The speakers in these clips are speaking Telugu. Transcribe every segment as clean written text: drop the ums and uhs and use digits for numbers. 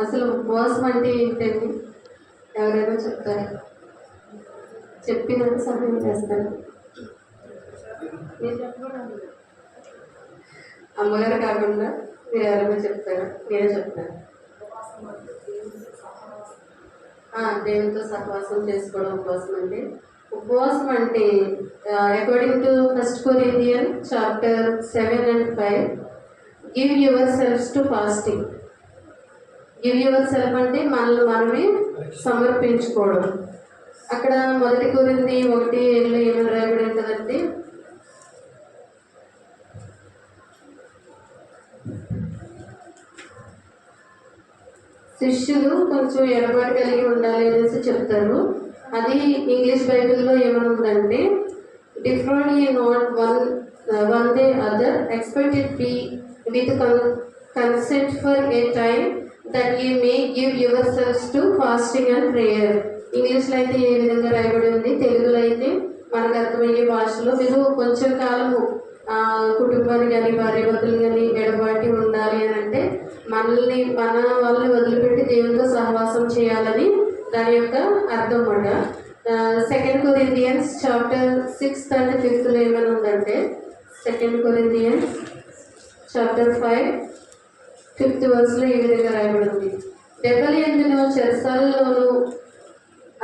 అసలు ఉపవాసం అంటే ఏంటండి? ఎవరైనా చెప్తారా? చెప్పినంత సహాయం చేస్తారు. అమ్మగారు కాకుండా మీరు ఎవరైనా చెప్తారా? నేనే చెప్తాను. దేవునితో సహవాసం చేసుకోవడం ఉపవాసం అంటే. ఉపవాసం అంటే according to 1 Corinthians chapter 7 and 5, give your shelves to fasting. Give your self అంటే మనల్ని మనమే సమర్పించుకోవడం. అక్కడ 1 Corinthians 1:7 ఏమని రాయబడి ఉంటుందంటే, శిష్యులు కొంచెం ఎడబాటు కలిగి ఉండాలి అనేసి చెప్తారు. అది ఇంగ్లీష్ బైబిల్లో ఏమనుందంటే, different ye not one the other expected be with consent for a time that you may give your shelves to fasting and prayer. ఇంగ్లీష్లో అయితే ఏ విధంగా రాయబడి ఉంది, తెలుగులో అయితే మనకు అర్థమయ్యే భాషలో మీరు కొంచెం కాలము కుటుంబాన్ని కానీ భార్యాభర్తలు కానీ ఎడబాటి ఉండాలి అని అంటే మనల్ని వాళ్ళని వదిలిపెట్టి దేవునితో సహవాసం చేయాలని దాని యొక్క అర్థం అన్నమాట. 2 Corinthians chapter 6 and 5 ఏమైనా ఉందంటే, 2 Corinthians chapter 5 5th verse ఈ విధంగా రాయబడింది. దెబ్బలు ఎందును, చెరసాలలోను,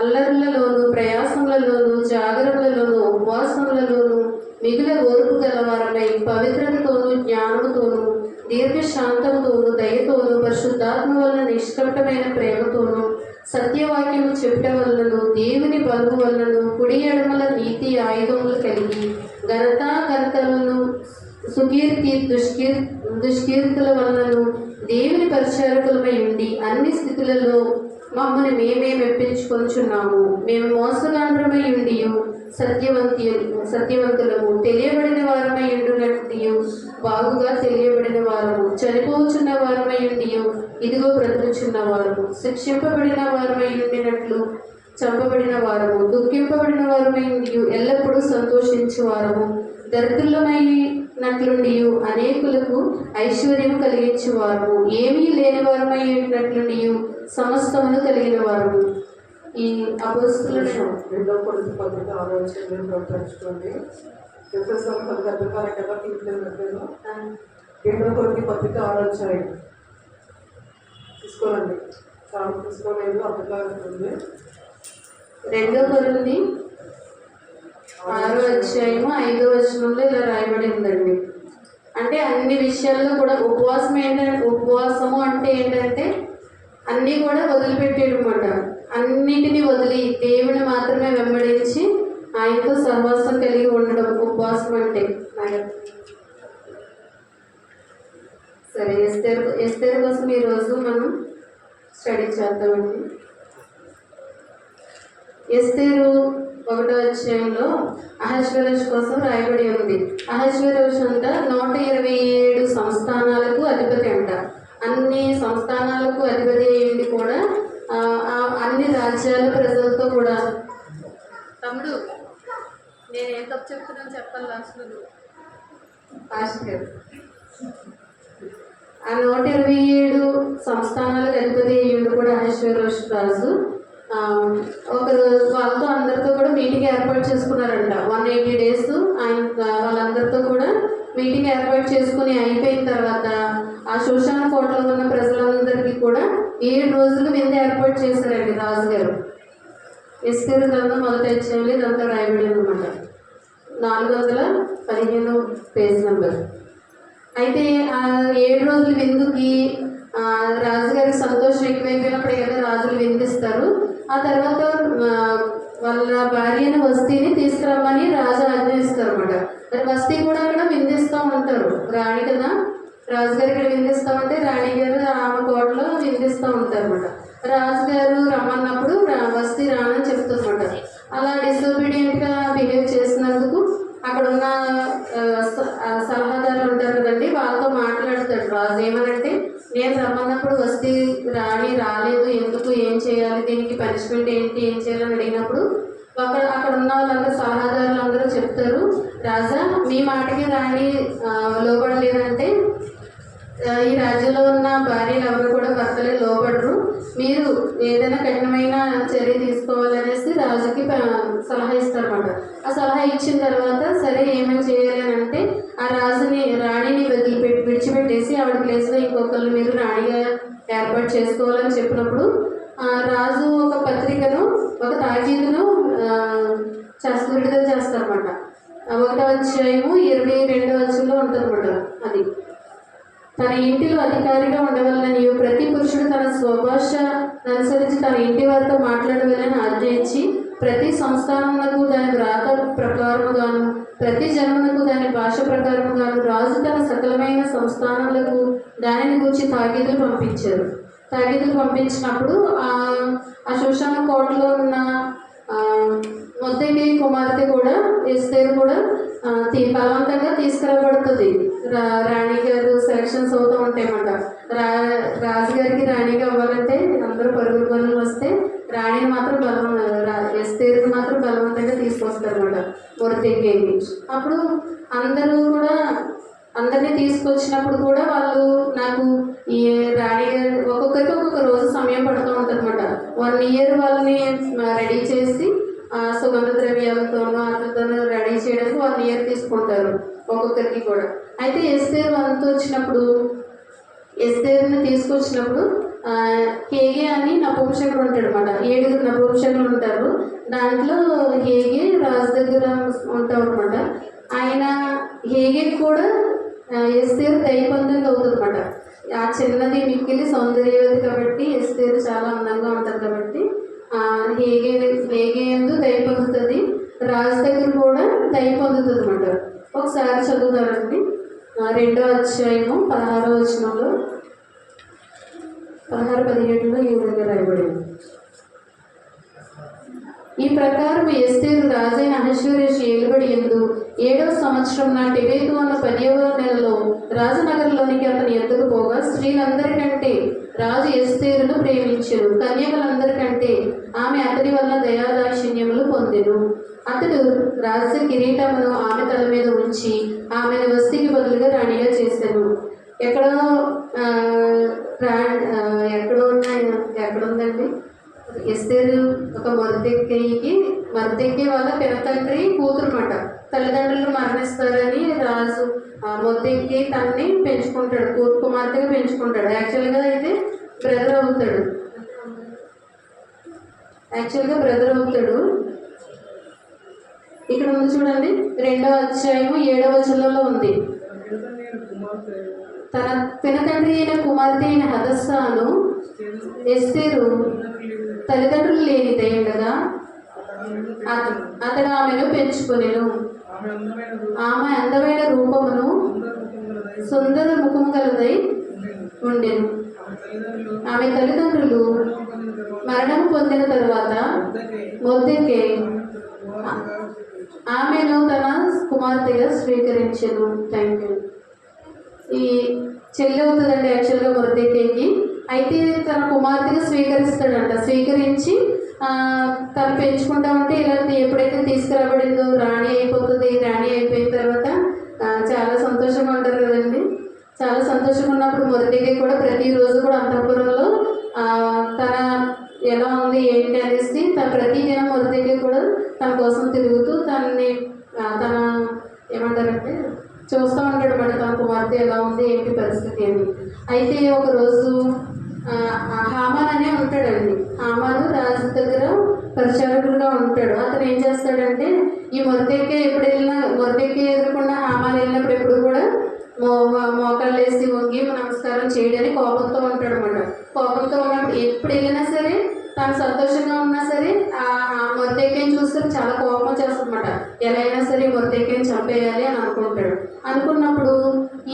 అల్లర్లలోను, ప్రయాసములలోను, జాగరణలలోను, ఉపవాసములలోను మిగుల ఓర్పు గలవారమై పవిత్రతతోనూ జ్ఞానముతోనూ దీర్ఘశాంతముతోనూ దయతోనూ పరిశుద్ధాత్మ వలన నిష్కపటమైన ప్రేమతోనూ సత్యవాక్యము చెప్పుట వలనను దేవుని బలము వలనను కుడి ఎడమల నీతి ఆయుధములు కలిగి ఘనతలను దుష్కీర్తుల వలనను దేవుని పరిచారకులమై ఉండి అన్ని స్థితులలో మమ్మల్ని మేమే మెప్పించుకొనుచున్నాము. మేము మోసగాండ్రమై ఉండి సత్యవంతులము, తెలియబడిన వారమై ఉండునట్టు బాగుగా తెలియబడిన వారము, చనిపోచున్న వారమై ఉండి ఇదిగో బ్రతుకుచున్న వారము, శిక్షింపబడిన వారమై ఉండినట్లు చంపబడిన వారము, దుఃఖింపబడిన వారమై ఉండి ఎల్లప్పుడూ సంతోషించు వారము, దరిద్రులమైనట్లుండి అనేకులకు ఐశ్వర్యం కలిగించు వారము, ఏమీ లేని వారమై ఉండినట్లుండి సమస్తమును కలిగిన వారము. ఈ అపోస్తలులను 2 Corinthians 6 ప్రకటించుకోండి. 2 Corinthians 6 తీసుకోండి. చాలా తీసుకోలేదు, అర్థకారుంది. 2 Corinthians 6:5 ఇలా రాయబడి ఉందండి. అంటే అన్ని విషయాల్లో కూడా ఉపవాసము అంటే ఏంటంటే అన్నీ కూడా వదిలిపెట్టేయడం అన్నమాట. అన్నిటినీ వదిలి దేవుని మాత్రమే వెంబడించి ఆయనతో సహవాసం కలిగి ఉండడం ఉపవాసం అంటే. సరే, ఎస్తేరు కోసం ఈరోజు మనం స్టడీ చేద్దామండి. ఎస్తేరు 1వ అధ్యాయంలో అహష్వేరోషు కోసం రాయబడి ఉంది. అహష్వేరోషు అంట 127 సంస్థానాలకు అధిపతి అంట. అన్ని సంస్థానాలకు అధిపతి అయ్యింది కూడా అన్ని రాజ్యాల ప్రజలతో కూడా. తమ్ముడు, నేను ఏం తప్పు చెప్తున్నాను చెప్పాలి లాస్ట్లో ఫాస్ట్ గారు. ఆ 127 సంస్థానాలకు అధిపతి అయ్యింది కూడా అహష్వేరోషు రాజు. వాళ్ళతో అందరితో కూడా మీటింగ్ ఏర్పాటు చేసుకున్నారంట. 180 days ఆయన వాళ్ళందరితో కూడా మీటింగ్ ఏర్పాటు చేసుకుని అయిపోయిన తర్వాత ఆ శోషాన కోటలో ఉన్న ప్రజలందరికీ కూడా 7 రోజులు విందు ఏర్పాటు చేశారండి రాజుగారు. ఎస్తేరు గ్రంథం 1వ అధ్యాయంలో ఇదంతా రాయబడి అనమాట. 415 పేజ్ నెంబర్. అయితే ఆ 7 రోజుల విందుకి రాజుగారికి సంతోషం ఎక్కువైపోయినప్పుడు కదా రాజులు విందిస్తారు. ఆ తర్వాత వాళ్ళ భార్యను వస్తీని తీసుకురమ్మని రాజు ఆజ్ఞాపిస్తారు అన్నమాట. మరి వస్తీ కూడా అక్కడ విందిస్తూ ఉంటారు. రాణి కదా, రాజుగారు ఇక్కడ విందిస్తూ ఉంటే రాణి గారు ఆమె కోటలో విందిస్తూ ఉంటారు అన్నమాట. రాజుగారు రమ్మన్నప్పుడు వస్తీ రానని చెప్తుందన్నమాట. అలా డిసోబీడియంట్గా బిహేవ్ చేసినందుకు అక్కడ ఉన్న సలహాదారులు ఉంటారు కదండి, వాళ్ళతో మాట్లాడతాడు రాజు. ఏమనంటే, నేను రమ్మన్నప్పుడు వస్తీ రాణి రాలేదు, ఎందుకు, ఏం చేయాలి, దీనికి పనిష్మెంట్ ఏంటి, ఏం చేయాలని అడిగినప్పుడు అక్కడ ఉన్న వాళ్ళందరూ సలహాదారులు అందరూ చెప్తారు, రాజా మీ మాటకి రాణి లోబడలేదంటే ఈ రాజ్యంలో ఉన్న భార్యలు ఎవరు కూడా భర్తలే లోబడరు, మీరు ఏదైనా కఠినమైన చర్య తీసుకోవాలనేసి రాజుకి సలహా ఇస్తారన్నమాట. ఆ సలహా ఇచ్చిన తర్వాత సరే ఏమేమి చేయాలి అని అంటే ఆ రాణిని విడిచిపెట్టేసి ఆవిడ ప్లేస్లో ఇంకొకరిని మీరు రాణిగా ఏర్పాటు చేసుకోవాలని చెప్పినప్పుడు రాజు ఒక పత్రికను ఒక తాకీదును విడుదల చేస్తారన్నమాట. 1వ అధ్యాయము 22వ వచనంలో ఉంటుందన్నమాట. అది తన ఇంటిలో అధికారిగా ఉండవలనని ప్రతి పురుషుడు తన స్వభాష అనుసరించి తన ఇంటి వారితో మాట్లాడవలని ఆజ్ఞయించి ప్రతి సంస్థానమునకు దాని వ్రాత ప్రకారముగాను ప్రతి జనమునకు దాని భాష ప్రకారముగాను రాజు తన సకలమైన సంస్థానములకు దానిని గురించి తాకీదులు పంపించారు. తాకీదులు పంపించినప్పుడు ఆ శోషణ కోటలో ఉన్న మొదటి కుమార్తె కూడా ఎస్తేరు కూడా బలవంతంగా తీసుకురాబడుతుంది. రాణి గారు సెలక్షన్స్ అవుతూ ఉంటాయన్నమాట. రాజుగారికి రాణిగా అవ్వాలంటే అందరూ పరుగులు పనులు వస్తే రాణిని మాత్రం ఎస్తేరుని మాత్రం బలవంతంగా తీసుకొస్తారు అన్నమాట మొరదెక్కైకి. అప్పుడు అందరూ కూడా అందరినీ తీసుకొచ్చినప్పుడు కూడా వాళ్ళు నాకు ఈ రాణి గారు ఒక్కొక్కరికి ఒక్కొక్క రోజు సమయం పడుతూ ఉంటుంది అన్నమాట. 1 year వాళ్ళని రెడీ చేసి సుగంధ ద్రవ్యాలతోనూ వాటితోనూ రెడీ చేయడానికి 1 year తీసుకుంటారు ఒక్కొక్కరికి కూడా. అయితే ఎస్తేరు వంతు వచ్చినప్పుడు ఎస్తేరుని తీసుకొచ్చినప్పుడు హేగే అని నపుంసకుడు ఉంటాడు అనమాట. 7 నపుంసకులు ఉంటారు. దాంట్లో హేగే రాజు దగ్గర ఉంటాం అనమాట. ఆయన హేగే కూడా ఎస్తేరు దయపొందింది అవుతుంది అనమాట. ఆ చిన్నది మిక్కిలి సౌందర్యవతి కాబట్టి ఎస్తేరు చాలా అందంగా ఉంటుంది కాబట్టి హేగే ఎందు దయ పొందుతుంది, రాజు దగ్గర కూడా దయ పొందుతుంది అనమాట. ఒకసారి చదువుతారండి. 2వ అధ్యాయము 16వ వచనంలో 16-17లో ఈ విధంగా రాయబడింది. ఈ ప్రకారం ఎస్తేరు రాజైన అహష్వేరోషు ఏలుబడి యందు 7వ సంవత్సరం నాటి ఎబేతు అన్న 10వ నెలలో రాజనగరంలోనికి అతని ఎద్దుకు పోగా స్త్రీలందరికంటే రాజు ఎస్తేరును ప్రేమించెను, కన్యకలందరికంటే ఆమె అతని వల్ల దయాదాక్షిణ్యములు పొందెను. అతడు రాజు కిరీటమును ఆమె తల మీద ఉంచి ఆమెను వస్తికి బదులుగా రాణిగా చేశాను. ఎక్కడుందండి ఎస్తేరు ఒక మొర్దెక్కై వాళ్ళ పినతండ్రి కూతురు మాట. తల్లిదండ్రులు మరణిస్తారని రాజు మొర్దెక్కై తనని పెంచుకుంటాడు, కుమార్తెగా పెంచుకుంటాడు. యాక్చువల్గా బ్రదర్ అవుతాడు. ఇక్కడ ఉంది చూడండి, 2వ అధ్యాయము 7వ వచనంలో ఉంది. తన పినతండ్రి అయిన కుమార్తె అయిన హదస్సాను ఎస్తేరు తల్లిదండ్రులు లేనిదై ఉండగా అతడు ఆమెను పెంచుకొనెను. ఆమె అందమైన రూపమును సుందర ముఖము గలదై ఉండెను. ఆమె తల్లిదండ్రులు మరణం పొందిన తరువాత మొర్దెక్కై ఆమెను తన కుమార్తెగా స్వీకరించెను. Thank you. ఈ చెల్లి అవుతుందండి యాక్చువల్గా మొర్దెక్కైకి. అయితే తన కుమార్తెగా స్వీకరిస్తాడంట. స్వీకరించి తను పెంచుకుంటా ఉంటే ఇలా ఎప్పుడైతే తీసుకురాబడిందో రాణి అయిపోతుంది. రాణి అయిపోయిన తర్వాత చాలా సంతోషంగా ఉంటారు కదండి. చాలా సంతోషంగా ఉన్నప్పుడు మొర్దెక్కై కూడా ప్రతిరోజు కూడా అంతఃపురంలో తన ఎలా ఉంది ఏంటి అనేసి ప్రతి దినం మొర్దెక్కై కూడా తన కోసం తిరుగుతూ తన ఏమంటారంటే చూస్తూ ఉంటాడు అన్నమాట. తన కుమార్తె ఎలా ఉంది ఏంటి పరిస్థితి అని. అయితే ఒకరోజు హామాన్ అనే ఉంటాడండి. హామాను రాజు దగ్గర పరిచారకుడుగా ఉంటాడు. అతను ఏం చేస్తాడంటే ఈ మొర్దెక్కై ఎదుర్కొన్న హామాన్ వెళ్ళినప్పుడు ఎప్పుడు కూడా మోకాళ్ళు వేసి వంగి నమస్కారం చేయడని కోపంతో ఉంటాడు అన్నమాట. కోపంతో ఉన్నప్పుడు ఎప్పుడు వెళ్ళినా సరే తను సంతోషంగా ఉన్నా సరే ఆ మొర్దెక్కైని చూస్తే చాలా కోపం చేస్తుందన్నమాట. ఎలా అయినా సరే మొర్దెక్కైని చంపేయాలి అని అనుకున్నప్పుడు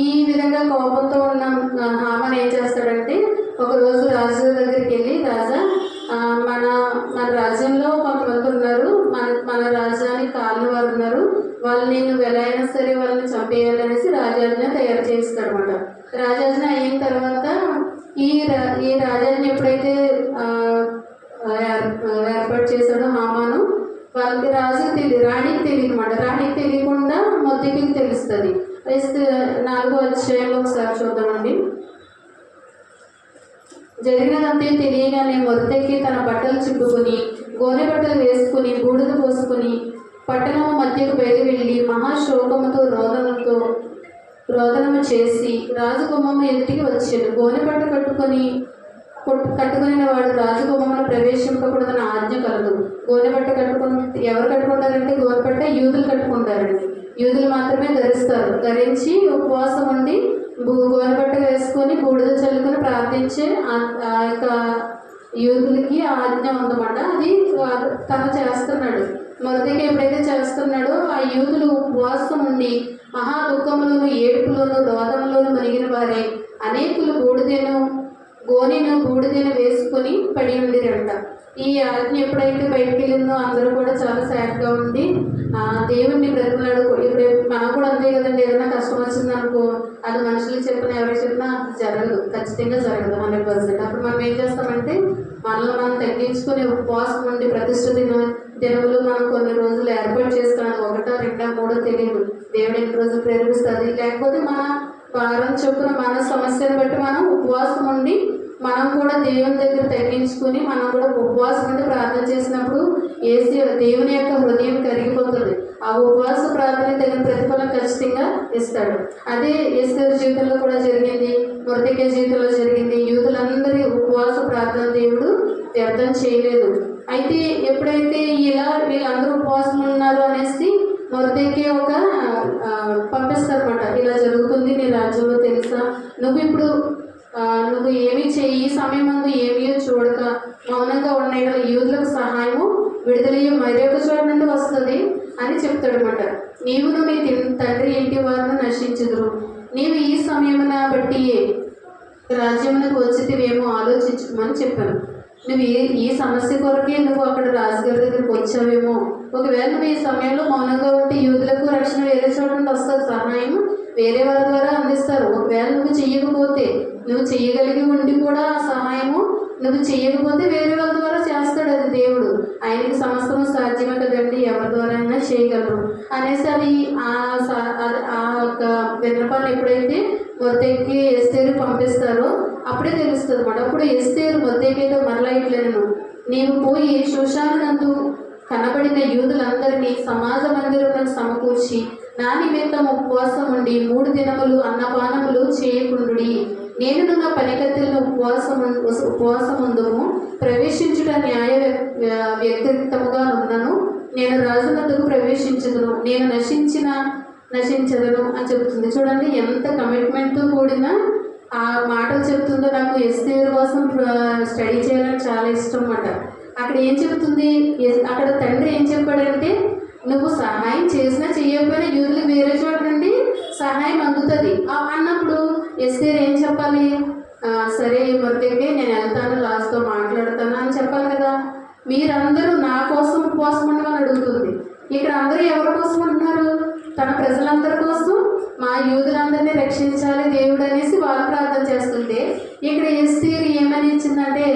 ఈ విధంగా కోపంతో ఉన్న హామాన్ ఏం చేస్తాడంటే ఒకరోజు రాజు దగ్గరికి వెళ్ళి, రాజా మన రాజ్యంలో కొంతమంది ఉన్నారు, మన రాజ్యానికి కాలిన వారు ఉన్నారు, వాళ్ళని నువ్వు ఎలా అయినా సరే వాళ్ళని చంపేయాలనేసి రాజాజ్ఞ తయారు చేస్తాడు అన్నమాట. రాజాజ్ఞ అయిన తర్వాత ఈ రాజాజ్ఞ ఎప్పుడైతే ఏర్పాటు చేశాడో హామాను, వాళ్ళకి రాజుకి తెలియదు, రాణికి తెలియదు అనమాట. రాణికి తెలియకుండా మొద్దుకి తెలుస్తుంది. 4వ అధ్యాయంలో ఒకసారి చూద్దామండి. జరిగినదంతే తెలియగానే మొదటికి తన బట్టలు చింపుకొని గోనె బట్టలు వేసుకుని బూడిద పోసుకుని పట్టణము మధ్యకు బయలు వెళ్ళి మహాశోకముతో రోదనము చేసి రాజు గుమ్మము ఎదుటికి వచ్చాడు. గోనె బట్ట కట్టుకుని వాడు రాజు గుమ్మమును ప్రవేశింపకూడదని ఆజ్ఞ కలదు. గోనె బట్ట ఎవరు కట్టుకుంటారంటే గోనె బట్ట యూదులు కట్టుకుంటారండి. యూదులు మాత్రమే ధరిస్తారు. ధరించి ఉపవాసం ఉండి గోనె బట్ట వేసుకొని బూడిద చల్లుకొని ప్రార్థించే ఆ యొక్క యూదులకి ఆజ్ఞ ఉందన్నమాట. అది తను చేస్తున్నాడు. మొదటిగా ఎప్పుడైతే చేస్తున్నాడో ఆ యూదులు ఉపవాసం ఉండి మహా దుఃఖంలోను ఏడుపులోను రోదనలోను మునిగిన వారే అనేకులు గోనెను బూడిదను వేసుకొని పడి ఉండిరంట. ఈ ఆజ్ఞ ఎప్పుడైతే బయటకు వెళ్ళిందో అందరూ కూడా చాలా సాడ్గా ఉండి దేవుణ్ణి బ్రతిమలాడు. ఇప్పుడు మనకు కూడా అంతే కదండి, ఏదైనా కష్టం వచ్చిందనుకో అది మనుషులకు చెప్పినా ఎవరికి చెప్పినా అది జరగదు, ఖచ్చితంగా జరగదు 100%. అప్పుడు మనం ఏం చేస్తామంటే మనల్ని మనం తగ్గించుకొని ఉపవాసం ఉండి ప్రతిష్ఠ దినములు మనం కొన్ని రోజులు ఏర్పాటు చేసుకున్నాం. 1, 2, 3 తెలియదు, దేవుడు ఎన్ని రోజులు ప్రేరేపిస్తుంది. లేకపోతే మన వారం చొప్పున మన సమస్యను బట్టి మనం ఉపవాసం ఉండి మనం కూడా దేవుని దగ్గర తగ్గించుకుని మనం కూడా ఉపవాసం ఉండి ప్రార్థన చేసినప్పుడు దేవుని యొక్క హృదయం కరిగిపోతుంది. ఆ ఉపవాస ప్రార్థన తగిన ప్రతిఫలం ఖచ్చితంగా ఇస్తాడు. అదే ఎస్తేరు జీవితంలో కూడా జరిగింది, మొర్దెకై జీవితంలో జరిగింది. యూదులందరి ఉపవాస ప్రార్థన దేవుడు వ్యర్థం చేయలేదు. అయితే ఎప్పుడైతే వీళ్ళందరూ ఉపవాసం ఉన్నారు అనేసి మొర్దెకై పంపిస్తారన్నమాట. ఇలా జరుగుతుంది, నీ రాజ్యంలో తెలుసా, నువ్వు ఏమి చెయ్యి, ఈ సమయం ముందు ఏమీ చూడక మౌనంగా ఉన్నాయి కదా, యూదులకు సహాయము విడుదలయ్యే మరి ఒక చోట నుండి వస్తుంది అని చెప్తాడనమాట. నీవును నీ తండ్రి ఇంటి వారిని నశించుదురు, నీవు ఈ సమయమున బట్టి రాజ్యమునకు వచ్చితివేమో ఆలోచించుకోమని చెప్పాను. నువ్వు ఈ సమస్య కొరకే నువ్వు అక్కడ రాజుగారి దగ్గరికి వచ్చావేమో. ఒకవేళ నువ్వు ఈ సమయంలో మౌనంగా ఉంటే యూదులకు రక్షణ వేరే చోట నుండి వస్తుంది, సహాయం వేరే వారి ద్వారా అందిస్తారు. ఒకవేళ నువ్వు చెయ్యకపోతే, నువ్వు చెయ్యగలిగి ఉండి కూడా ఆ సహాయము నువ్వు చెయ్యకపోతే వేరే వాళ్ళ ద్వారా చేస్తాడు. అది దేవుడు, ఆయనకి సమస్తము సాధ్యమే కదండి, ఎవరి ద్వారా అయినా చేయగలరు అనేసి అది ఆ యొక్క విన్నపాన్ని ఎప్పుడైతే మొర్దెకై ఎస్తేరు పంపిస్తారో అప్పుడే తెలుస్తుంది అన్నమాట. అప్పుడు ఎస్తేరు మొర్దెకైతో మరలా ఇట్లను, నీవు పోయి షూషాను నందు కనబడిన యూదులందరినీ సమాజ మందిరములను సమకూర్చి నా నిమిత్తం ఉపవాసం ఉండి 3 దినములు అన్నపానములు చేయకుండుడి. నేను నా పనికత్తెలను ఉపవాసముందుము ప్రవేశించుట న్యాయ వ్యతిరేక్తముగా ఉన్నను. నేను రాజునందుకు ప్రవేశించదును, నేను నశించదను అని చెబుతుంది. చూడండి ఎంత కమిట్మెంట్తో కూడిన ఆ మాటలు చెప్తుందో. నాకు ఎస్తేరు కోసం స్టడీ చేయాలని చాలా ఇష్టం అన్నమాట. అక్కడ ఏం చెప్తుంది, అక్కడ తండ్రి ఏం చెప్పాడంటే నువ్వు సహాయం చేసినా చేయకపోయినా యూదులకు వేరే చోట నుండి సహాయం అందుతుంది అన్నప్పుడు ఎస్తేరు ఏం చెప్పాలి, సరే మొర్దెకై నేను వెళ్తాను, లాస్ట్తో మాట్లాడతాను అని చెప్పాలి కదా. మీరందరూ నా కోసం ఉపవాసం ఉండమని అడుగుతుంది. ఇక్కడ అందరూ ఎవరి కోసం ఉంటున్నారు, తన ప్రజలందరి కోసం, మా యూదులందరినీ రక్షించాలి దేవుడు అనేసి వాళ్ళు ప్రార్థన చేస్తుంటే ఇక్కడ ఎస్తేరు ఏమని ఇచ్చిందంటే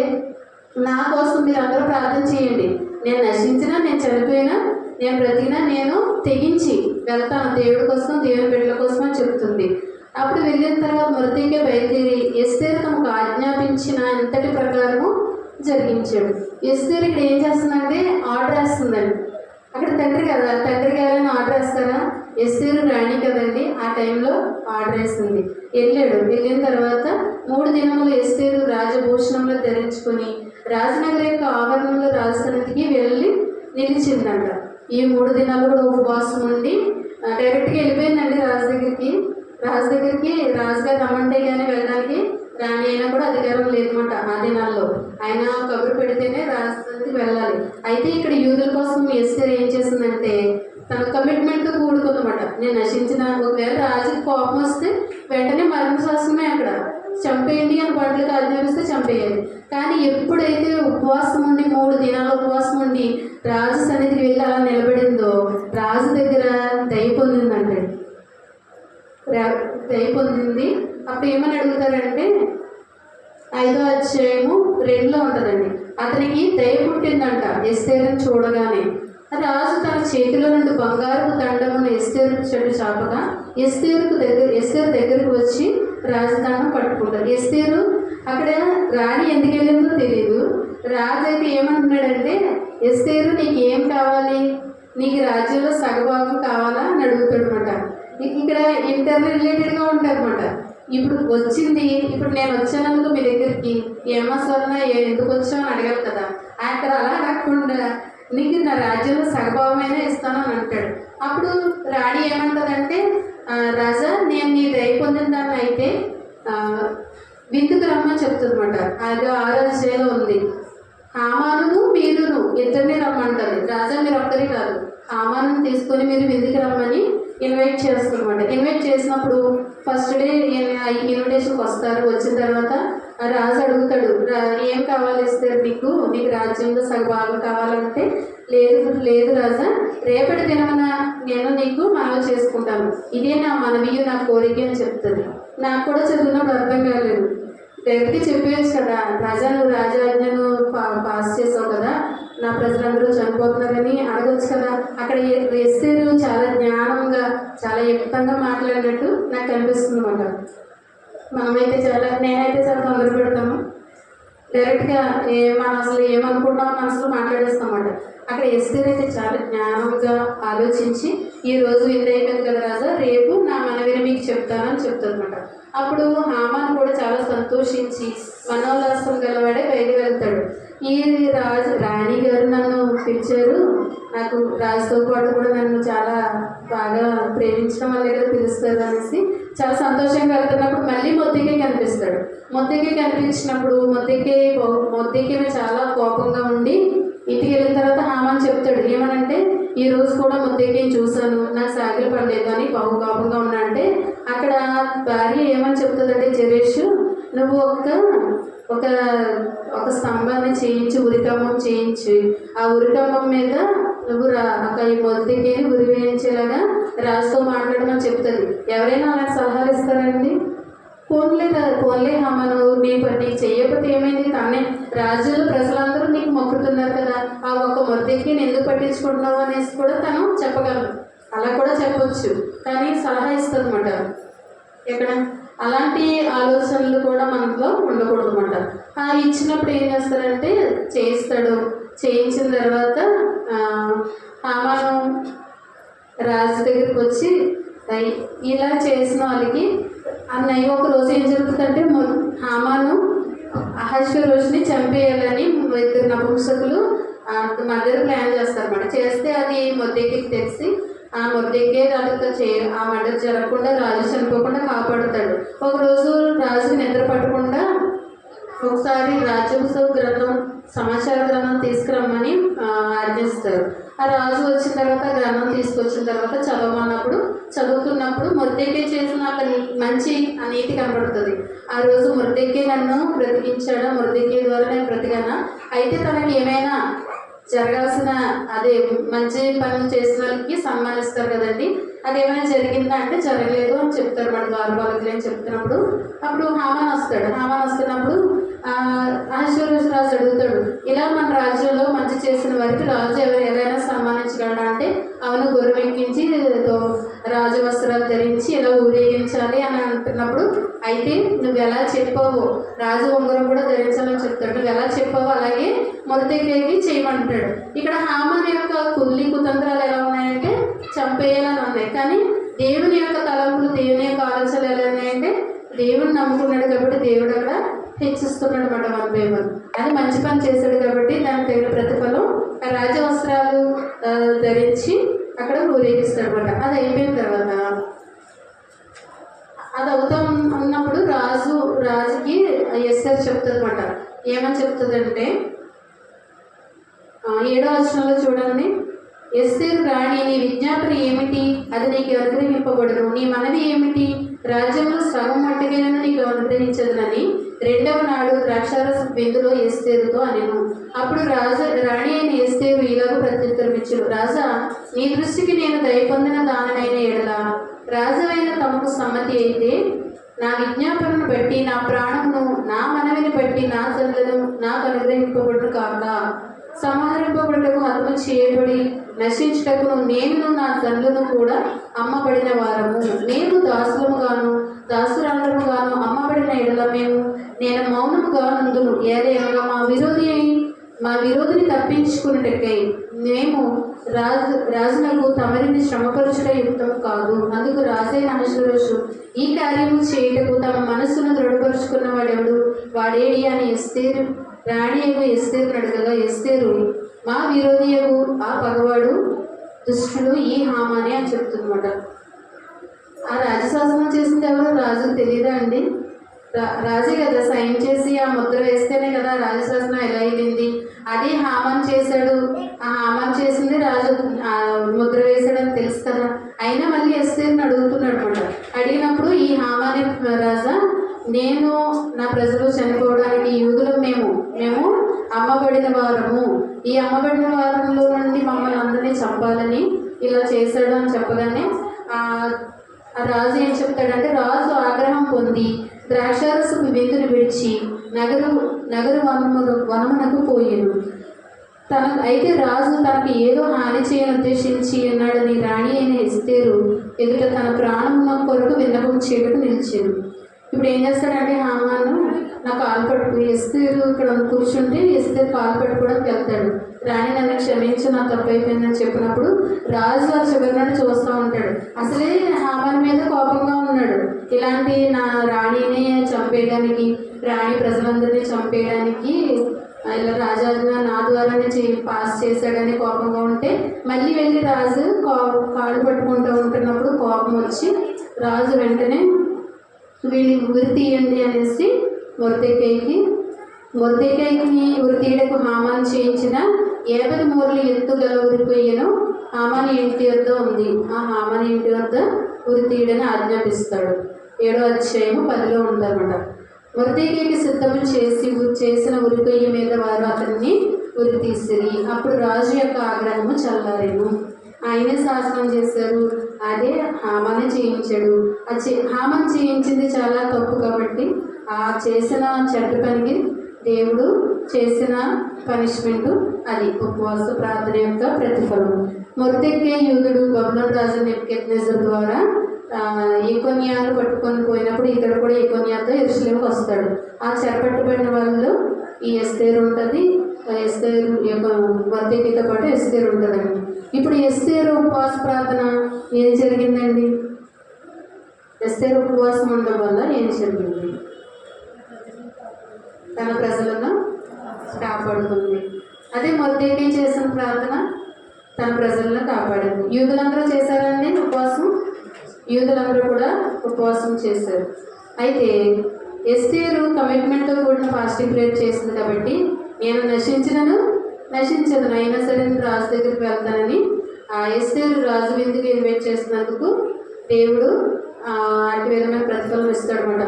నా కోసం మీరు అందరూ ప్రార్థన చేయండి, నేను నశించినా, నేను చనిపోయినా, నేను బ్రతికినా నేను తెగించి వెళ్తాను దేవుడి కోసం, దేవుని బిడ్డల కోసం అని చెబుతుంది. అప్పుడు వెళ్ళిన తర్వాత మొర్దెకై బయలుదేరి ఎస్తేరు తమకు ఆజ్ఞాపించిన ఇంతటి ప్రకారము జరిగించాడు. ఎస్తేరు ఇక్కడ ఏం చేస్తుందంటే ఆర్డర్ వేస్తుందండి. అక్కడ తండ్రి కదా, తండ్రికి ఎవరైనా ఆర్డర్ వేస్తారా, ఎస్తేరు రాణి కదండి, ఆ టైంలో ఆర్డర్ వేస్తుంది. వెళ్ళిన తర్వాత 3 దినములు ఎస్తేరు రాజభూషణంలో ధరించుకొని రాజనగర్ యొక్క ఆవరణంలో రాజసన్నిధికి వెళ్ళి నిలిచిందంట. ఈ 3 దినాలు కూడా ఉపవాసం ఉండి డైరెక్ట్గా వెళ్ళిపోయిందండి రాజుగారికి రాజుగారు రమ్మంటే కానీ వెళ్ళడానికి రాణి అయినా కూడా అధికారం లేదన్నమాట. ఆ దినాల్లో ఆయన కబురు పెడితేనే రాజధానికి వెళ్ళాలి. అయితే ఇక్కడ యూదుల కోసం ఎస్తేరు ఏం చేసిందంటే తన కమిట్మెంట్తో కూడుకుందన్నమాట. నేను నశించిన, ఒకవేళ రాజుకి కోపం వస్తే వెంటనే మరణ శాసనమే, అక్కడ చంపేయండి అని పంటలకు ఆజ్ఞాపిస్తే చంపేయాలి. కానీ ఎప్పుడైతే ఉపవాసం ఉండి 3 దినాలు ఉపవాసం ఉండి రాజు సన్నిధికి వెళ్ళి అలా నిలబడిందో రాజు దగ్గర దయ పొందిందంటే, దయ పొందింది. అప్పుడు ఏమని అడుగుతారంటే 5వ అధ్యాయము 2లో ఉంటుందండి. అతనికి దయ పుట్టిందంట ఎస్తేరుని చూడగానే. రాజు తన చేతిలో నుండి బంగారపు దండమును ఎస్తేరు చెట్టు చాపగా ఎస్తేరు దగ్గరకు వచ్చి రాజదండం పట్టుకుంటారు. ఎస్తేరు అక్కడ రాణి ఎందుకు వెళ్ళిందో తెలియదు. రాజు అయితే ఏమంటున్నాడంటే, ఎస్తేరు నీకు ఏం కావాలి, నీకు రాజ్యంలో సగభాగం కావాలా అని అడుగుతాడు అనమాట. ఇక్కడ ఇంటర్ రిలేటెడ్గా ఉంటారు అనమాట. ఇప్పుడు వచ్చింది, ఇప్పుడు నేను వచ్చానందుకు మీ దగ్గరికి ఏమో స్వర్ణ ఎందుకు వచ్చావు అని అడగాలి కదా. అక్కడ అలా అడగకుండా నీకు నా రాజ్యంలో సగభాగమైనా ఇస్తానని అంటాడు. అప్పుడు రాణి ఏమంటుందంటే, రాజా నేను నీ దయ పొందిన దాన్ని అయితే విందుకు రమ్మని చెప్తుంది అనమాట. అది 6వ అధ్యాయంలో ఉంది. హామానును మీరును ఇద్దరిని రమ్మంటుంది. రాజా మీరు ఒక్కరి కాదు, హామాను తీసుకొని మీరు విందుకు రమ్మని ఇన్వైట్ చేస్తారన్నమాట. ఇన్వైట్ చేసినప్పుడు ఫస్ట్ డే ఇన్విటేషన్కి వస్తారు. వచ్చిన తర్వాత రాజు అడుగుతాడు, ఏం కావాలి ఇస్తారు నీకు రాజ్యంలో సగభాగం కావాలంటే, లేదు రాజా, రేపటి దినమున నేను నీకు మనవి చేసుకుంటాను, ఇదే నా మనవి నా కోరిక అని చెప్తుంది. నాకు కూడా చదివినప్పుడు అర్థం కాలేదు. డైరెక్ట్గా చెప్పేయచ్చు కదా, రాజా నువ్వు రాజాజ్ఞను పాస్ చేసావు కదా, నా ప్రజలందరూ చనిపోతున్నారని అడగచ్చు కదా. అక్కడ ఎస్తేరు చాలా జ్ఞానంగా చాలా యుక్తంగా మాట్లాడినట్టు నాకు అనిపిస్తుంది అన్నమాట. నేనైతే చాలా తొందర పెడతాను, డైరెక్ట్గా మనం అసలు ఏమనుకుంటామో మనసులో మాట్లాడేస్తామన్నమాట. అక్కడ ఎస్తేరు అయితే చాలా జ్ఞానంగా ఆలోచించి, ఈ రోజు విందు అయిపోయింది కదా రాజా, రేపు నా మనవిని మీకు చెప్తానని చెప్తుంది అనమాట. అప్పుడు హామాన్ కూడా చాలా సంతోషించి మనోల్లాసం గలవాడే బయటకు వెళ్తాడు. ఈ రాణి గారు నన్ను పిలిచారు, నాకు రాజుతో పాటు కూడా నన్ను చాలా బాగా ప్రేమించడం వల్లే కదా పిలుస్తారు అనేసి చాలా సంతోషంగా వెళ్తున్నప్పుడు మళ్ళీ మొద్దికే కనిపిస్తాడు. మొద్దికే కనిపించినప్పుడు మొద్దికే చాలా కోపంగా ఉండి ఇంటికి వెళ్ళిన తర్వాత హామాన్ చెప్తాడు, ఏమనంటే ఈ రోజు కూడా మొద్దికేని చూశాను, నాకు సాగిలు పడలేదు అని కోపంగా ఉన్నా. అంటే అక్కడ భార్య ఏమని చెప్తుందంటే, జరేషు నువ్వు ఒక స్తంభాన్ని చేయించి ఉరికంబం చేయించి ఆ ఉరికంబం మీద నువ్వు ఈ మొద్దికేని ఉరి వేయించేలాగా రాజుతో మాట్లాడమని చెప్తుంది. ఎవరైనా అలా సలహాలు ఇస్తారండి? పోన్లే హామాను, నీకు చెయ్యకపోతే ఏమైంది, తనే రాజులు ప్రజలందరూ నీకు మొక్కుతున్నారు కదా, ఆ ఒక్క మొద్దికేని ఎందుకు పట్టించుకుంటున్నావు అనేసి కూడా తను చెప్పగలరు. అలా కూడా చెప్పవచ్చు, కానీ సలహా ఇస్తుంది అన్నమాట. ఇక్కడ అలాంటి ఆలోచనలు కూడా మనలో ఉండకూడదు అన్నమాట. ఇచ్చినప్పుడు ఏం చేస్తారంటే చేయించిన తర్వాత హామాను రాజు దగ్గరికి వచ్చి ఇలా చేసిన వాళ్ళకి అన్నయ్య ఒక రోజు ఏం జరుగుతుందంటే, హామాను అహష్వేరోషుని చంపేయాలని ఇద్దరు నపుంసకులు మర్డర్ ప్లాన్ చేస్తారన్నమాట. చేస్తే అది మొద్దికేకి తెలిసి ఆ మొద్దికే రాజుతో ఆ మర్డర్ జరగకుండా రాజు చనిపోకుండా కాపాడుతాడు. ఒకరోజు రాజుకి నిద్ర పట్టకుండా ఒకసారి రాజ్యోత్సవ గ్రంథం సమాచార గ్రంథం తీసుకురమ్మని ఆజ్ఞిస్తారు. ఆ రాజు వచ్చిన తర్వాత గ్రంథం తీసుకొచ్చిన తర్వాత చదువుతున్నప్పుడు మొర్దెకే చేసిన మంచి నీతి కనబడుతుంది. ఆ రోజు మొర్దెకే నన్ను బ్రతికించాడా, మొర్దెకే ద్వారా నేను బ్రతికానా, అయితే తనకి ఏమైనా జరగాల్సిన మంచి పనులు చేసిన వాళ్ళకి సన్మానిస్తారు కదండి, అదేమైనా జరిగిందా అంటే జరగలేదు అని చెప్తారు. మన ద్వారపాలకులు అని చెప్తున్నప్పుడు అప్పుడు హామాన్ వస్తున్నప్పుడు అహష్వేరోషు రాజు అడుగుతాడు, ఇలా మన రాజ్యంలో మంచి చేసిన వారికి రాజు ఎవరైనా సన్మానించగలడా అంటే, అవును, గొర్రెక్కించి రాజవస్త్రాలు ధరించి ఇలా ఊరేగించాలి అని అంటున్నప్పుడు, అయితే నువ్వు ఎలా చెప్పావో రాజు ఉంగరం కూడా ధరించాలని చెప్తాడు, నువ్వు ఎలా చెప్పావో అలాగే మొర్దెకేకి చేయమంటాడు. ఇక్కడ హామాన్ యొక్క కుతంత్రాలు ఎలా ఉన్నాయంటే చంపేయాలని ఉన్నాయి, కానీ దేవుని యొక్క తలంపులు దేవుని యొక్క ఆలోచనలు ఎలా ఉన్నాయంటే దేవుని నమ్ముకున్నాడు కాబట్టి దేవుడు అక్కడ హెచ్చిస్తున్నాడు అన్నమాట. 1 by 1 అది మంచి పని చేశాడు కాబట్టి దానికి తగిన ప్రతిఫలం రాజవస్త్రాలు ధరించి అక్కడ ఊరేగిస్తాడు అన్నమాట. అది అయిపోయిన తర్వాత అది అవుతా ఉన్నప్పుడు రాజుకి ఎస్తేరు చెప్తుంది అన్నమాట. ఏమని చెప్తుందంటే 7వ వచనంలో చూడండి, ఎస్తేరు రాణి, నీ విజ్ఞాపన ఏమిటి, అది నీకు అనుగ్రహింపబడును, నీ మనవి ఏమిటి, రాజ్యంలో సగం మట్టుకైనా నీకు అనుగ్రహించదునని 2వ నాడు ద్రాక్షారస విందులో ఎస్తేరుతో అనెను. అప్పుడు రాణి అయిన ఎస్తేరు ఇలాగూ ప్రత్యుత్తరం ఇచ్చెను, రాజా, నీ దృష్టికి నేను దయ పొందిన దానైన ఎడల రాజువైన తమకు సమ్మతి అయితే నా విజ్ఞాపనను బట్టి నా ప్రాణమును నా మనవిని బట్టి నా జనులను నాకు అనుగ్రహింపబడును కాక సంహరింపబడుటకు హతము చేయబడి నశించుటకును నేను నా తండ్రులను కూడా అమ్మబడిన వారము, మేము దాసులముగాను దాసురాండ్రముగాను అమ్మబడిన ఎడల నేను మౌనముగా నుందును. ఏదైనా మా విరోధిని తప్పించుకున్నటకై మేము రాజునకు తమరిని శ్రమపరచుట యుక్తము కాదు. అందుకు రాజైన అహష్వేరోషు ఈ కార్యము చేయుటకు తమ మనస్సును దృఢపరుచుకున్న వాడెవడు, వాడేడి అని రాణి ఎస్తేరును అడగగా, ఎస్తేరు మా విరోధియగు ఆ పగవాడు దుష్టుడు ఈ హామాని అని చెప్తుందన్నమాట. ఆ రాజశాసనం చేసింది ఎవరు? రాజుకు తెలియదా అండి? రాజే కదా సైన్ చేసి ఆ ముద్ర వేస్తేనే కదా రాజశాసనం ఎలా వెళ్ళింది. అదే హామాన్ చేశాడు, ఆ హామాన్ చేసింది రాజు ముద్ర వేశాడని తెలుసు కదా. అయినా మళ్ళీ ఎస్తేరుని అడుగుతున్నాడు అనమాట. అడిగినప్పుడు ఈ హామాని రాజా, నేను నా ప్రజలు చనిపోవడానికి యూదులు మేము అమ్మబడిన వారము, ఈ అమ్మబడిన వారంలో నుండి మమ్మల్ని అందరినీ చంపాలని ఇలా చేశాడు అని చెప్పగానే ఆ రాజు ఏం చెప్తాడంటే, రాజు ఆగ్రహం పొంది ద్రాక్షారసపు విందుని విడిచి నగరు వనమునకు పోయేను. అయితే రాజు తనకి ఏదో హాని చేయని ఉద్దేశించి ఉన్నాడని రాణి అయిన ఎస్తేరు ఎదుట తన ప్రాణం కొరకు విన్నపం చేయటకు నిలిచాను. ఇప్పుడు ఏం చేస్తాడంటే, హామాను నా కాలు పట్టుకు, ఎస్తేరు ఇక్కడ కూర్చుంటే ఎస్తేరు కాలు పట్టుకోవడానికి వెళ్తాడు. రాణి నన్ను క్షమించు, నా తప్పు అయిపోయిందని చెప్పినప్పుడు రాజు ఆ చివరిని చూస్తూ ఉంటాడు. అసలే హామాన్ మీద కోపంగా ఉన్నాడు. ఇలాంటి నా రాణిని చంపేయడానికి, రాణి ప్రజలందరినీ చంపేయడానికి ఇలా రాజాగా నా ద్వారానే పాస్ చేశాడని కోపంగా ఉంటే, మళ్ళీ వెళ్ళి రాజు కాళ్ళు పట్టుకుంటూ ఉంటున్నప్పుడు కోపం వచ్చి రాజు వెంటనే వీళ్ళని ఉరి తీయండి అనేసి మొర్దెకైకి ఉరి తీయడకు హామాను చేయించిన 50 మూరలు ఎత్తుగల ఉరిపోయ్యను హామాను ఇంటి వద్ద ఉంది. ఆ హామాను ఇంటి వద్ద ఉరి తీయడని ఆజ్ఞాపిస్తాడు. 7వ అధ్యాయము 10లో ఉందన్నమాట. మొర్దెకైకి సిద్ధము చేసిన ఉరికొయ్య మీద వారు అతన్ని ఉరి తీసిరి. అప్పుడు రాజు యొక్క ఆగ్రహము చల్లారేను. ఆయనే శాసనం చేశారు, అదే హామానే చేయించాడు. హామాన్ చేయించింది చాలా తప్పు కాబట్టి ఆ చేసిన చెడ్డ పనికి దేవుడు చేసిన పనిష్మెంట్ అది ఉపవాస ప్రార్థన యొక్క ప్రతిఫలం. మొర్దెకై యూదుడు బబులోను రాజు నెబుకద్నెజరు ద్వారా ఈకొన్యాను పట్టుకొని పోయినప్పుడు ఇతడు కూడా ఈకొన్యాతో యెరూషలేముకు వస్తాడు. ఆ చెరపట్టబడిన వాళ్ళు ఈ ఎస్తేరు ఉంటుంది. ఎస్తేరు యొక్క మొర్దెకైతో పాటు ఎస్తేరు ఉంటుందండి. ఇప్పుడు ఎస్తేరు ఉపవాస ప్రార్థన ఏం జరిగిందండి? ఎస్తేరు ఉపవాసం ఉండడం వల్ల ఏం జరిగింది? తన ప్రజలను కాపాడుతుంది. అదే మొర్దెకై చేసిన ప్రార్థన తన ప్రజలను కాపాడింది. యూదులందరూ చేశారండి ఉపవాసం? యూదులందరూ కూడా ఉపవాసం చేశారు. అయితే ఎస్తేరు కమిట్మెంట్తో కూడిన ఫాస్టింగ్ ప్రేయర్ చేసింది కాబట్టి, నేను నశించదు అయినా సరే రాజు దగ్గరికి వెళ్తానని ఆ ఎస్తేరు రాజు విందుకు ఇన్వైట్ చేసినందుకు దేవుడు అటు విధమైన ప్రతిఫలం ఇస్తాడనమాట.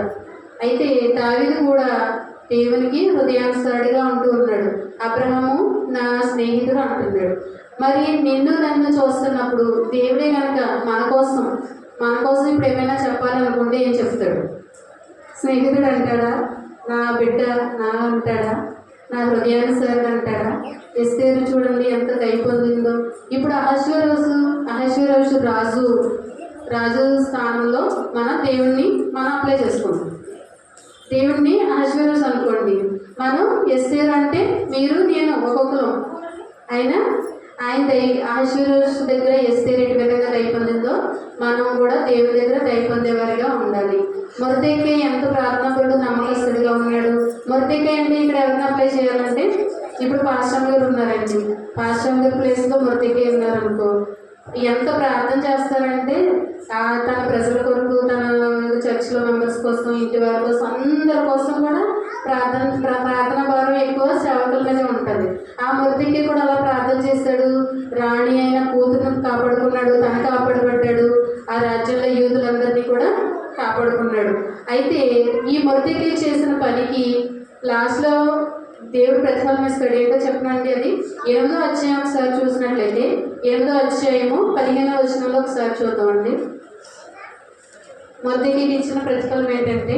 అయితే దావీదు కూడా దేవునికి హృదయానుసారిగా ఉంటూ ఉన్నాడు. అబ్రహాము నా స్నేహితుడు అంటున్నాడు. మరి నిన్ను నన్ను చూస్తున్నప్పుడు దేవుడే కనుక మన కోసం ఇప్పుడు ఏమైనా చెప్పాలనుకుంటే ఏం చెప్తాడు? స్నేహితుడు అంటాడా? నా బిడ్డ నా అంటాడా? నా హృదయానుసారి అంటాడా? ఎస్తేరు చూడండి ఎంత దయ పొందిందో. ఇప్పుడు అహష్వేరోషు రాజు స్థానంలో దేవుణ్ణి మనం అప్లై చేసుకుంటాం. దేవుణ్ణి అహష్వేరోషు అనుకోండి, మనం ఎస్తేరు అంటే మీరు నేను ఒక్కొక్కరు. ఆయన అహష్వేరోషు దగ్గర ఎస్తేరు ఎటు విధంగా దయ పొందిందో మనం కూడా దేవుని దగ్గర దయ పొందేవారిగా ఉండాలి. మొర్దెకై ఎంత ప్రార్థనాపరుడు, నమ్మకస్తుడిగా ఉన్నాడు. మొర్దెకై అంటే ఇక్కడ ఎవరిని అప్లై చేయాలంటే, ఇప్పుడు పాస్టర్ గారు ఉన్నారండి, పాస్టర్ గారి ప్లేస్లో మొర్దెకై ఉన్నారనుకో, ఎంత ప్రార్థన చేస్తారంటే తన ప్రజల కొరకు, తన చర్చిలో మెంబర్స్ కోసం, ఇంటి వారి కోసం, అందరి కోసం కూడా ప్రార్థన భారం ఎక్కువ సేవకుల మీద ఉంటుంది. ఆ మొర్దెకై కూడా అలా ప్రార్థన చేశాడు. రాణి అయిన కూతురుని కాపాడుకున్నాడు, తను కాపాడబడ్డాడు, ఆ రాజ్యంలో యూదులందరినీ కూడా కాపాడుకున్నాడు. అయితే ఈ మొర్దెకై చేసిన పనికి లాస్ట్లో దేవుడు ప్రతిఫలం ఇస్తాడు. ఏంటో చెప్పనండి, అది 8వ అధ్యాయం ఒకసారి చూసినట్లయితే 8వ అధ్యాయము 15వ వచనంలో ఒకసారి చూద్దామండి. మొర్దెకైకి ఇచ్చిన ప్రతిఫలం ఏంటంటే,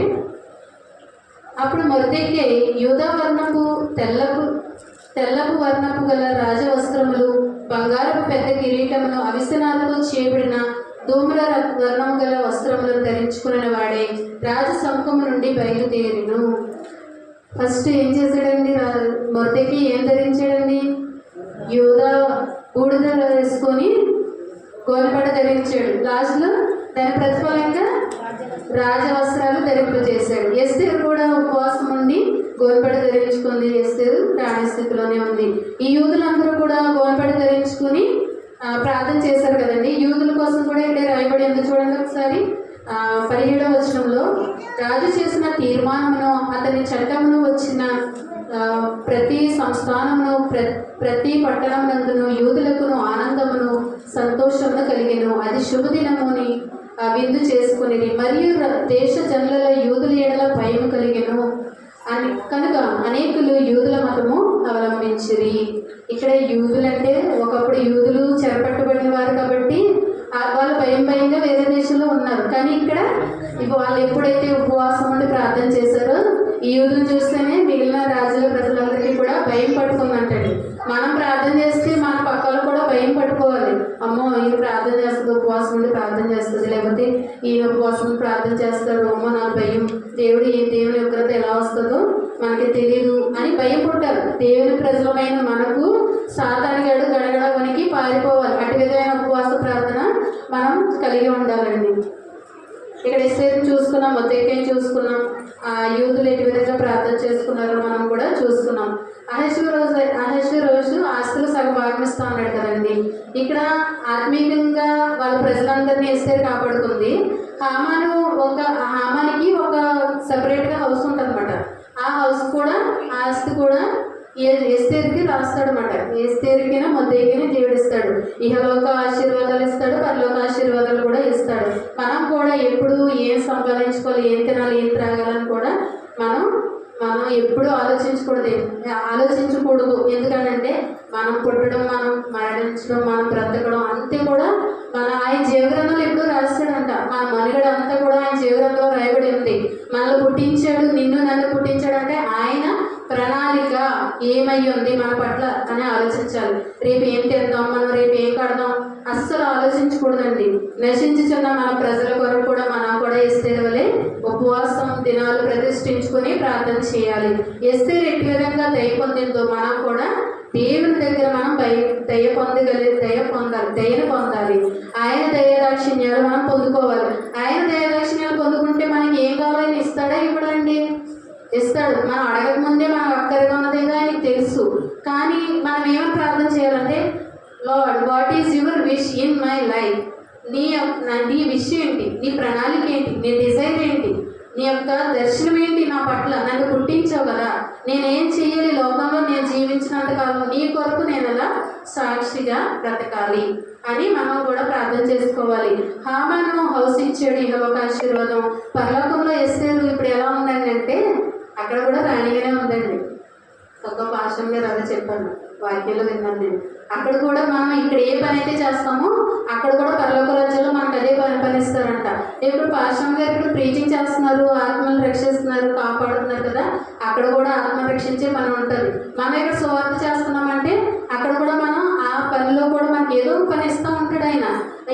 అప్పుడు మొర్దెకై యూదా వర్ణపు తెల్లపు వర్ణపు గల రాజవస్త్రములు బంగారపు పెద్ద కిరీటమును అవిసనాలతో చేయబడిన ధూమ్ర వర్ణము గల వస్త్రములను ధరించుకున్న వాడే రాజు సముఖము నుండి బయలుదేరిను. ఫస్ట్ ఏం చేశాడండి? మొదటికి ఏం ధరించాడండి? యూదా బూడిద వేసుకొని గోనెపట్ట ధరించాడు. లాస్ట్లో దాని ప్రతిఫలంగా రాజవస్త్రాలు ధరింపజేశాడు. ఎస్తేరు కూడా ఉపవాసం ఉండి గోనెపట్ట ధరించుకుంది. ఎస్తేరు రాణి స్థితిలోనే ఉంది. ఈ యూదులందరూ కూడా గోనెపట్ట ధరించుకుని ప్రార్థన చేశారు కదండి. యూదుల కోసం కూడా ఇక్కడ రాయబడి ఉంది చూడండి ఒకసారి. 17వ వచనంలో రాజు చేసిన తీర్మానమును అతని చట్టమును వచ్చిన ప్రతి సంస్థానమును ప్రతి పట్టణమునందును యూదులకును ఆనందమును సంతోషమును కలిగెను. అది శుభదినముని విందు చేసుకుని మరియు దేశ జనుల యూదుల ఎడల భయం కలిగెను అని కనుక అనేకులు యూదుల మతము అవలంబించిరి. ఇక్కడ యూదులంటే ఒకప్పుడు యూదులు చెరపట్టబడిన వారు కాబట్టి వాళ్ళు భయంగా వేరే దేశంలో ఉన్నారు. కానీ ఇక్కడ వాళ్ళు ఎప్పుడైతే ఉపవాసం ఉండి ప్రార్థన చేశారో ఈ యూదులు చూస్తేనే మిగిలిన రాజుల ప్రజలందరికీ కూడా భయం పట్టుకుందంటండి. మనం ప్రార్థన చేస్తే మన పక్కలు కూడా భయం పట్టుకోవాలి. అమ్మో ఈయన ప్రార్థన చేస్తుంది, ఉపవాసం ఉండి ప్రార్థన చేస్తుంది, లేకపోతే ఈయన ఉపవాసం ప్రార్థన చేస్తారు, అమ్మో నాకు భయం, దేవుని ఉగ్రత ఎలా వస్తుందో మనకి తెలియదు అని భయం పుట్టారు. దేవుని ప్రజలమైన మనకు సాతానుగాడు గడగడ వనికి పారిపోవాలి. అటు విధమైన ఉపవాస ప్రార్థన మనం కలిగి ఉండాలండి. ఇక్కడ ఎస్ఐని చూసుకున్నాం, మొత్తేకేం చూసుకున్నాం, యూదులు ఎటు విధంగా ప్రార్థన చేసుకున్నారో మనం కూడా చూసుకున్నాం. అహశ్వరోజు ఆస్తులు సగం భాగమిస్తా ఉన్నాడు కదండి. ఇక్కడ ఆత్మీయంగా వాళ్ళ ప్రజలందరినీ ఎస్ఐ కాపాడుకుంది. హామానికి ఒక సపరేట్గా హౌస్ ఉంటుంది అనమాట. ఆ హౌస్ కూడా ఆస్తి కూడా ఎస్తేరుకి రాస్తాడు అనమాట. ఎస్తేరుకినా మొద్దకినా దేవుడిస్తాడు. ఇహలోక ఆశీర్వాదాలు ఇస్తాడు, పరలోక ఆశీర్వాదాలు కూడా ఇస్తాడు. మనం కూడా ఎప్పుడు ఏం సంపాదించుకోవాలి, ఏం తినాలి, ఏం త్రాగాలని కూడా మనం ఎప్పుడు ఆలోచించకూడదు. ఎందుకంటే మనం పుట్టడం, మనం మరణించడం, మనం బ్రతకడం అంతే కూడా ఆయన జీవగ్రంథంలో ఎప్పుడు రాస్తాడంట. మన మనుగడ అంతా కూడా ఆయన జీవగ్రంథంలో రాయబడి ఉంది. మనల్ని పుట్టించాడు, నిన్ను నన్ను పుట్టించాడంటే ఆయన ప్రణాళిక ఏమై ఉంది మన పట్ల అని ఆలోచించాలి. రేపు ఏం తిందాం, మనం రేపు ఏం కడదాం అస్సలు ఆలోచించకూడదండి. నశించుచున్న మన ప్రజల కొరకు కూడా మనం కూడా ఎస్తేరు వలె ఉపవాసం దినాలు ప్రతిష్ఠించుకొని ప్రార్థన చేయాలి. ఎస్తేరు ఎట్టి విధంగా దయ పొందిందో మనం కూడా దేవుని దగ్గర మనం దయను పొందాలి. ఆయన దయాదాక్షిణ్యాలు మనం పొందుకోవాలి. ఆయన దయాదాక్షిణ్యాలు పొందుకుంటే మనకి ఏం కావాలని ఇస్తాడా? ఇవ్వడండి, ఇస్తాడు. మనం అడగక ముందే మనకు అక్కరగా ఉన్నదేగా ఆయనకి తెలుసు. కానీ మనం ఏమని ప్రార్థన చేయాలంటే, lord what is your wish in my life? నీ విష్ ఏంటి, నీ ప్రణాళిక ఏంటి, నీ డిజైర్ ఏంటి, నీ యొక్క దర్శనం ఏంటి నా పట్ల? నన్ను పుట్టించావు కదా, నేనేం చేయాలి లోకంలో? నేను జీవించినంత కాలం నీ కొరకు నేను ఎలా సాక్షిగా బ్రతకాలి అని మనం కూడా ప్రార్థన చేసుకోవాలి. హామాను హౌస్ ఇచ్చాడు, ఇహలోక ఆశీర్వాదం. పరలోకంలో ఎస్తేరు ఇప్పుడు ఎలా ఉందండి అంటే అక్కడ కూడా రాణిగానే ఉందండి. ఒక పాశం గారు అదే చెప్పాను, వాక్యంలో విన్నాను నేను. అక్కడ కూడా మనం ఇక్కడ ఏ పని అయితే చేస్తామో అక్కడ కూడా పరలోక రాజ్యంలో మనకు అదే పని ఇస్తారంట. ఇప్పుడు పాశం గారు ఇప్పుడు ప్రీచింగ్ చేస్తున్నారు, ఆత్మను రక్షిస్తున్నారు, కాపాడుతున్నారు కదా, అక్కడ కూడా ఆత్మ రక్షించే పని ఉంటుంది. మనం ఇక్కడ సువార్త చేస్తున్నామంటే అక్కడ కూడా మనం ఆ పనిలో కూడా మనకి ఏదో పని ఇస్తూ ఉంటాడు ఆయన.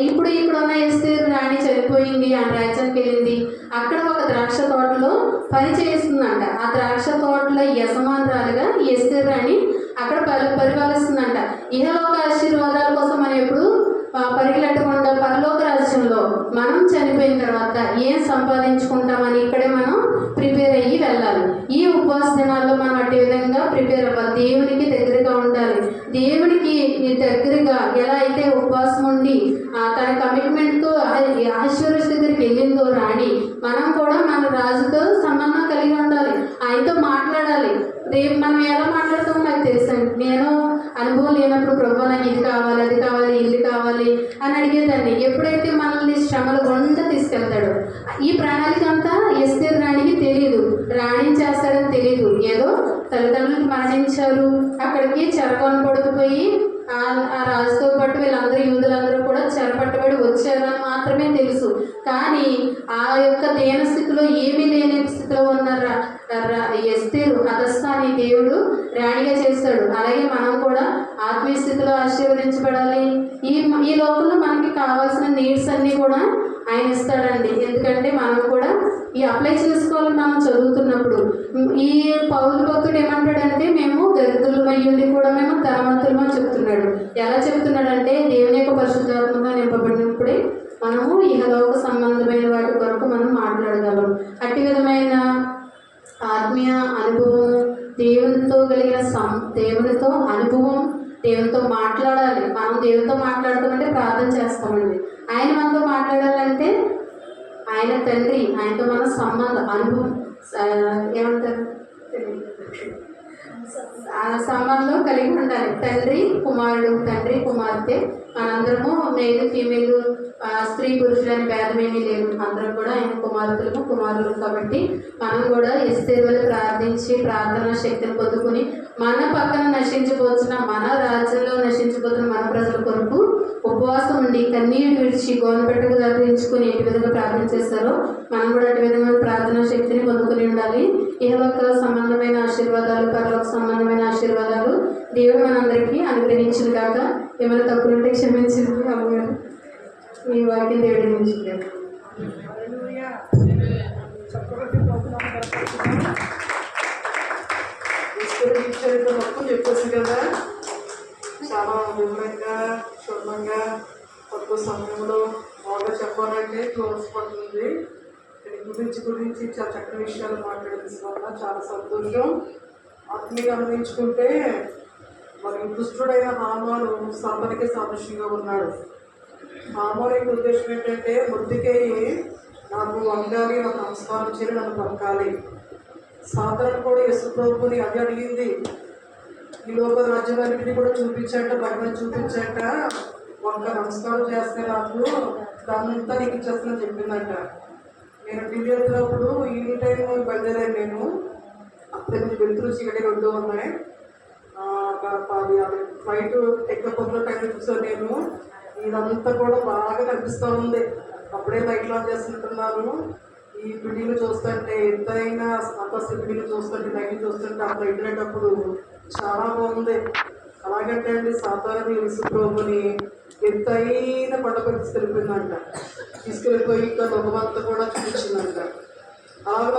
ఇప్పుడు ఇక్కడ ఉన్న ఎస్తేరు రాణి చనిపోయింది, ఆ రాజ్యానికి వెళ్ళింది. అక్కడ ఒక ద్రాక్ష తోటలో పని చేస్తుందంట. ఆ ద్రాక్ష తోటలో యజమానురాలుగా ఎస్తేరు రాణి అక్కడ పరిపాలిస్తుందంట. ఇహలోక ఆశీర్వాదాల కోసం మనం ఎప్పుడు పరిగెట్టకుండా పరలోక రాజ్యంలో మనం చనిపోయిన తర్వాత ఏం సంపాదించుకుంటామని ఇక్కడే మనం ప్రిపేర్ అయ్యి వెళ్ళాలి. ఈ ఉపవాస దినాల్లో మనం అట్టి విధంగా ప్రిపేర్ అవ్వాలి. దేవునికి దగ్గరగా ఉండాలి. దేవునికి దగ్గరగా ఎలా అయితే ఉపవాసం ఉండి తన కమిట్మెంట్తో అహశ్వరోషు దగ్గరికి వెళ్ళిందో రాణి, మనం కూడా మన రాజుతో సంబంధం కలిగి ఉండాలి. ఆయనతో మాట్లాడాలి. రేపు మనం ఎలా మాట్లాడతామో నాకు తెలుసండి. నేను అనుభవం లేనప్పుడు ప్రభు నాకు ఇది కావాలి, అది కావాలి, ఇల్లు కావాలి అని అడిగేదాన్ని. ఎప్పుడైతే మనల్ని శ్రమల గుండా తీసుకెళ్తాడో, ఈ ప్రణాళిక అంతా ఎస్తేరు రాణికి తెలియదు, రాణిని చేస్తాడని తెలియదు. ఏదో తల్లిదండ్రులు మరణించారు, అక్కడికి చెరకొని పడుకుపోయి ఆ రాజుతో పాటు వీళ్ళందరూ యూదులందరూ కూడా చెరపట్టబడి వచ్చారని మాత్రమే తెలుసు. కానీ ఆ యొక్క దీన స్థితిలో ఏమీ లేని స్థితిలో ఉన్న ఎస్తేరు హతస్థాన్ని దేవుడు రాణిగా చేస్తాడు. అలాగే మనం కూడా ఆత్మీయ స్థితిలో ఆశీర్వదించబడాలి. ఈ లోకంలో మనకి కావాల్సిన నీడ్స్ అన్నీ కూడా ఆయన ఇస్తాడండి. ఎందుకంటే మనం కూడా ఈ అప్లై చేసుకోవాలని మనం చదువుతున్నప్పుడు ఈ పౌలు భక్తుడు ఏమంటాడంటే మేము దరిద్రులు అయ్యుండి కూడా మేము ధనవంతులమని చెప్తున్నాడు. ఎలా చెప్తున్నాడంటే దేవుని యొక్క పరిశుద్ధాత్మగా నింపబడినప్పుడే మనము ఇహలోక సంబంధమైన వాటి కొరకు మనం మాట్లాడగలం. అట్టి విధమైన ఆత్మీయ అనుభవం, దేవునితో కలిగిన దేవునితో అనుభవం, దేవునితో మాట్లాడాలి. మనం దేవునితో మాట్లాడుతుంటే ప్రార్థన చేస్తామండి. ఆయన మనతో మాట్లాడాలంటే ఆయన తండ్రి, ఆయనతో మన సంబంధం అనుభవం ఏమంటారు ఆ సంబంధం కలిగి ఉండాలి. తండ్రి కుమారుడు, తండ్రి కుమార్తె, మనందరము మేలు ఫీమేల్, స్త్రీ పురుషులని భేదమేమీ లేదు. అందరం కూడా ఆయన కుమార్తెలు కుమారులు. కాబట్టి మనం కూడా ఎస్తేరు వల్ల ప్రార్థించి ప్రార్థన శక్తిని పొందుకుని మన పక్కన నశించిపోతున్న, మన రాజ్యంలో నశించిపోతున్న మన ప్రజల కొరకు ఉపవాసం ఉండి కన్నీరు విడిచి గోనపెట్టుకు ధరించుకుని ఎటు విధంగా ప్రార్థన చేస్తారో మనం కూడా అటు విధమైన ప్రార్థనా శక్తిని పొందుకుని ఉండాలి. ఇహలోక సంబంధమైన ఆశీర్వాదాలు, పరలోక సంబంధమైన ఆశీర్వాదాలు దేవుడు మనందరికీ అనుగ్రహించిన కాక. ఏమైనా తప్పులుంటే క్షమించింది అమ్మగారు. మీ వాక్యం దేవుడి నుంచి మొత్తం చెప్పేసి కదా, చాలా వివరంగా క్షుణ్ణంగా తక్కువ సమయంలో బాగా చెప్పాలంటే క్లోజ్ పడుతుంది. గురించి చాలా చక్కని విషయాలు మాట్లాడుతున్నా చాలా సంతోషం. ఆత్మీయ గమనించుకుంటే మరి దుష్టుడైన హామాను సాతానుకి సాదృశ్యంగా ఉన్నాడు. హామాను యొక్క ఉద్దేశం ఏంటంటే మొద్దుకేయి నాకు వంగాలి, నాకు నమస్కారం చేయాలి, నన్ను పక్కాలి. సాతాను కూడా యేసు ప్రభువుని అది అడిగింది. ఈ లోక రాజ్యాలన్నింటినీ కూడా చూపించాక, బైబిల్ చూపించాక వంక నమస్కారం చేస్తే నాకు దాన్నంతా నీకు ఇచ్చేస్తుందని చెప్పిందంట. నేను ఢిల్లీ వెళ్తున్నప్పుడు ఈవినింగ్ టైం బయలుదేరాను. నేను అప్పుడే కొంచెం వెళ్తురు చీకటి రెండు ఉన్నాయి. ఫ్లైట్ ఎక్కకుండా టైం చూసాను నేను. ఇదంతా కూడా బాగా కనిపిస్తూ ఉంది. అప్పుడే లైట్లు ఆన్ చేస్తుంటున్నాను. ఈ బిల్డింగ్లు చూస్తుంటే ఎంతైనా అంతస్తు బిల్డింగ్లు చూస్తుంటే లైట్లు చూస్తుంటే అప్పుడు వెళ్ళేటప్పుడు చాలా బాగుంది. అలాగంటే అండి సాతాను యేసు ప్రభువుని ఎంతైనా కొండపై తీసుకెళ్ళిపోయిందంట. తీసుకెళ్ళిపోయి ఇంకా లోకమంతా కూడా చూపించిందంట. అలాగే